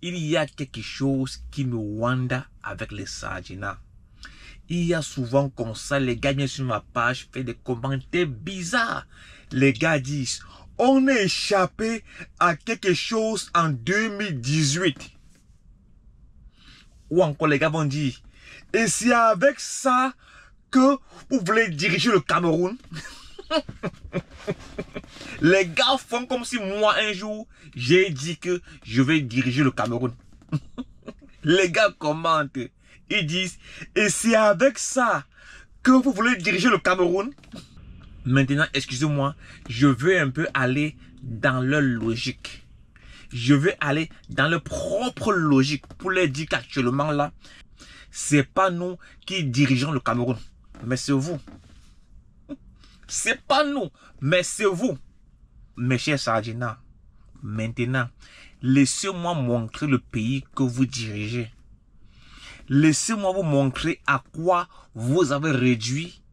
il y a quelque chose qui me wanda avec les Sardinats. Il y a souvent comme ça, les gars viennent sur ma page, fait des commentaires bizarres. Les gars disent, on est échappé à quelque chose en 2018. Ou encore les gars vont dire, et c'est avec ça que vous voulez diriger le Cameroun. Les gars font comme si moi un jour, j'ai dit que je vais diriger le Cameroun. Les gars commentent. Ils disent, et c'est avec ça que vous voulez diriger le Cameroun. Maintenant, excusez-moi, je veux un peu aller dans leur logique. Je veux aller dans leur propre logique pour leur dire qu'actuellement là, c'est pas nous qui dirigeons le Cameroun, mais c'est vous. C'est pas nous, mais c'est vous. Mes chers Sardinats, maintenant, laissez-moi montrer le pays que vous dirigez. Laissez-moi vous montrer à quoi vous avez réduit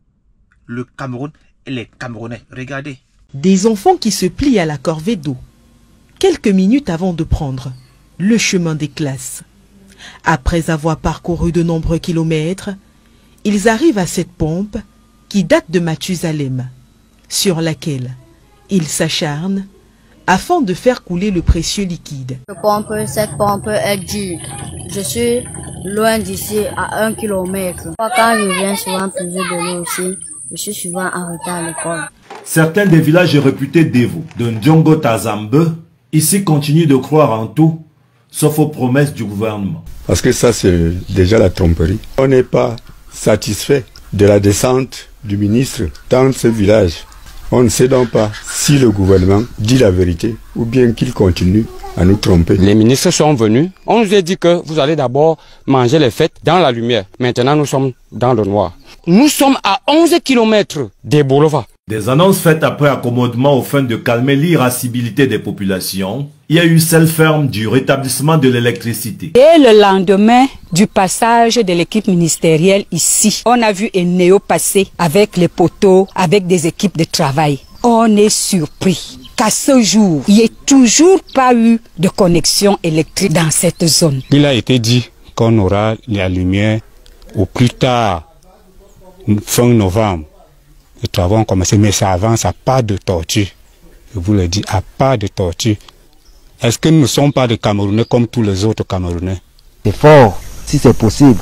le Cameroun et les Camerounais. Regardez. Des enfants qui se plient à la corvée d'eau, quelques minutes avant de prendre le chemin des classes. Après avoir parcouru de nombreux kilomètres, ils arrivent à cette pompe qui date de Mathusalem, sur laquelle ils s'acharnent afin de faire couler le précieux liquide. Cette pompe est dure. Je suis loin d'ici à 1 kilomètre. Quand je viens souvent puiser de l'eau aussi, je suis souvent en retard à l'école. Certains des villages réputés dévots de Ndjongo Tazambe, ici continuent de croire en tout, sauf aux promesses du gouvernement. Parce que ça, c'est déjà la tromperie. On n'est pas satisfait de la descente du ministre dans ce village. On ne sait donc pas si le gouvernement dit la vérité ou bien qu'il continue à nous tromper. Les ministres sont venus. On nous a dit que vous allez d'abord manger les fêtes dans la lumière. Maintenant, nous sommes dans le noir. Nous sommes à 11 km des Bolova. Des annonces faites après accommodement aux fins de calmer l'irascibilité des populations. Il y a eu celle ferme du rétablissement de l'électricité. Et le lendemain du passage de l'équipe ministérielle ici, on a vu un néo passer avec les poteaux, avec des équipes de travail. On est surpris qu'à ce jour, il n'y ait toujours pas eu de connexion électrique dans cette zone. Il a été dit qu'on aura la lumière au plus tard, fin novembre. Les travaux ont commencé, mais ça avance à pas de tortue. Je vous le dis, à pas de tortue. Est-ce que nous ne sommes pas des Camerounais comme tous les autres Camerounais? C'est fort, si c'est possible.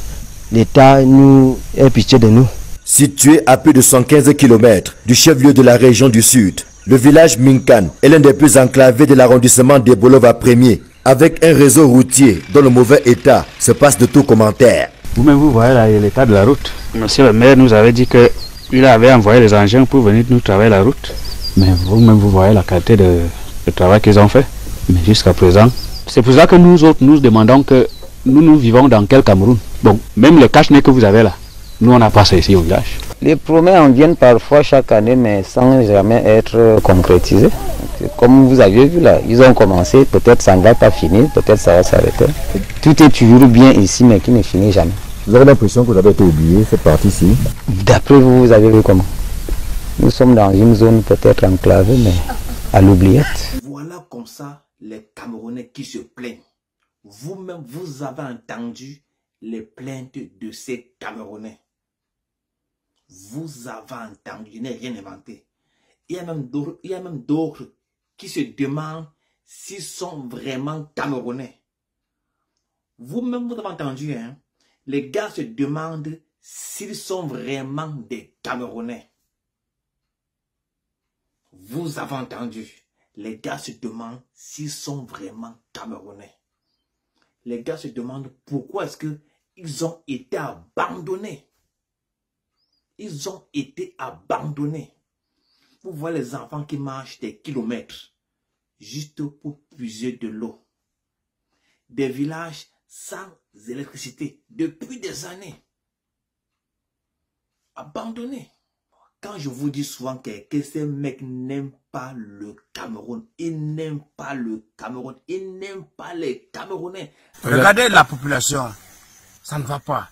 L'État nous ait pitié de nous. Situé à plus de 115 km du chef-lieu de la région du Sud, le village Minkan est l'un des plus enclavés de l'arrondissement des Bolova 1er, avec un réseau routier dont le mauvais état se passe de tout commentaire. Vous-même, vous voyez l'état de la route. Monsieur le maire nous avait dit que il avait envoyé les engins pour venir nous travailler la route. Mais vous-même, vous voyez la qualité de travail qu'ils ont fait. Mais jusqu'à présent, c'est pour ça que nous autres, nous demandons que nous vivons dans quel Cameroun. Bon, même le cache-nez que vous avez là, nous on n'a pas ça ici au village. Les promesses en viennent parfois chaque année, mais sans jamais être concrétisées. Comme vous avez vu là, ils ont commencé, peut-être ça ne va pas finir, peut-être ça va s'arrêter. Tout est toujours bien ici, mais qui ne finit jamais. Vous avez l'impression que vous avez été oublié, cette partie-ci? D'après vous, vous avez vu comment? Nous sommes dans une zone peut-être enclavée, mais à l'oubliette. Voilà comme ça les Camerounais qui se plaignent. Vous-même, vous avez entendu les plaintes de ces Camerounais. Vous avez entendu, je n'ai rien inventé. Il y a même d'autres qui se demandent s'ils sont vraiment Camerounais. Vous-même, vous avez entendu, hein? Les gars se demandent s'ils sont vraiment des Camerounais. Vous avez entendu. Les gars se demandent s'ils sont vraiment Camerounais. Les gars se demandent pourquoi est-ce qu'ils ont été abandonnés. Ils ont été abandonnés. Vous voyez les enfants qui marchent des kilomètres juste pour puiser de l'eau. Des villages sans électricité depuis des années. Abandonnés. Quand je vous dis souvent que ces mecs n'aiment pas le Cameroun, ils n'aiment pas le Cameroun, ils n'aiment pas les Camerounais. Regardez la population, ça ne va pas,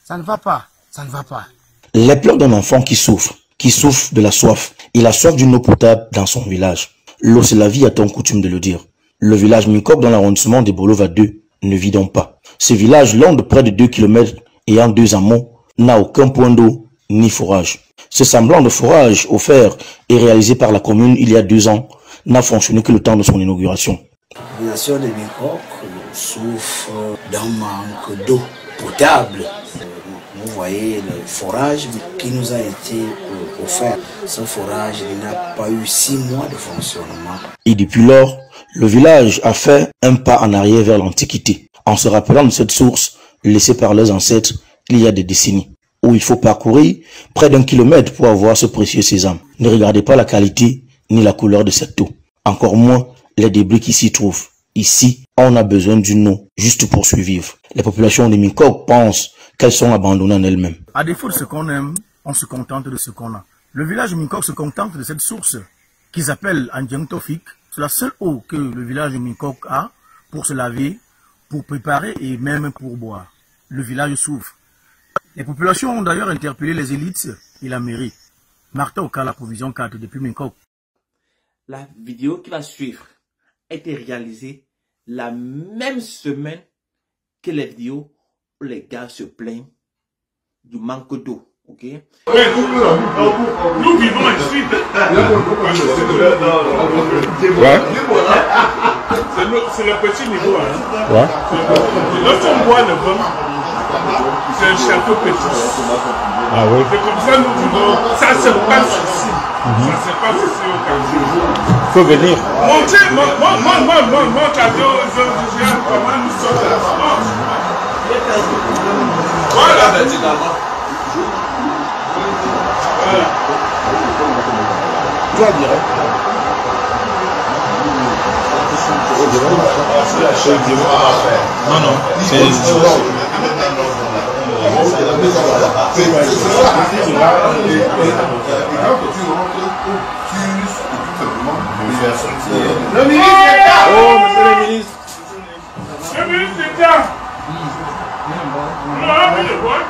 ça ne va pas, ça ne va pas. Les pleurs d'un enfant qui souffre de la soif. Il a soif d'une eau potable dans son village. L'eau c'est la vie, a-t-on coutume de le dire. Le village Mikok dans l'arrondissement des Bolova 2 ne vit donc pas. Ce village, long de près de 2 km ayant 2 hameaux, n'a aucun point d'eau ni forage. Ce semblant de forage offert et réalisé par la commune il y a 2 ans n'a fonctionné que le temps de son inauguration. La population de Minkok souffre d'un manque d'eau potable. Vous voyez le forage qui nous a été offert. Ce forage n'a pas eu 6 mois de fonctionnement. Et depuis lors, le village a fait un pas en arrière vers l'Antiquité, en se rappelant de cette source laissée par leurs ancêtres il y a des décennies, où il faut parcourir près d'1 kilomètre pour avoir ce précieux sésame. Ne regardez pas la qualité ni la couleur de cette eau, encore moins les débris qui s'y trouvent. Ici, on a besoin d'une eau juste pour survivre. Les populations de Minkok pensent qu'elles sont abandonnées en elles-mêmes. À défaut de ce qu'on aime, on se contente de ce qu'on a. Le village de Minkok se contente de cette source qu'ils appellent Andjang Tofik. C'est la seule eau que le village de Minkok a pour se laver, pour préparer et même pour boire. Le village souffre. Les populations ont d'ailleurs interpellé les élites et la mairie. Martin Oka, la provision 4 depuis Minkok. La vidéo qui va suivre a été réalisée la même semaine que les vidéos où les gars se plaignent du manque d'eau. Ok? Nous vivons ici. Ouais. C'est le petit niveau. Hein. Ouais. Lorsqu'on boit le vin, c'est un château petit. Ah oui. C'est comme ça nous vivons. Ça se passe ici. Ça se passe ici au quartier. Il faut venir. Montez, mon cadeau, je comment nous sommes là. Voilà. Toi direct. Non, non. Le ministre d'État. Oh, monsieur le ministre. Le ministre d'État. On a envie de voir.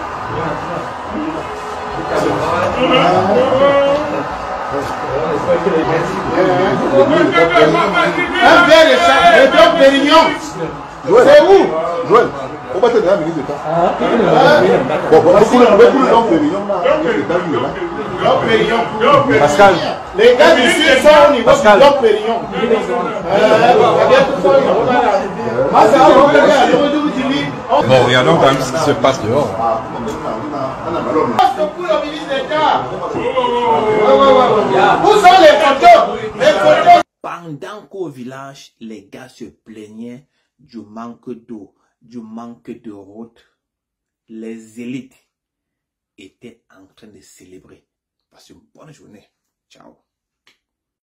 Un verre de ça, le bloc Pérignon. C'est où? Joël, on va te donner un ministre d'État. Bon, beaucoup de gens Pérignon là. Pascal. Les gars d'ici sont au niveau du bloc Pérignon. Bon, regardons quand même ce qui se passe dehors. Où sont les photos? Pendant qu'au village, les gars se plaignaient du manque d'eau, du manque de route, les élites étaient en train de célébrer. Passez une bonne journée. Ciao.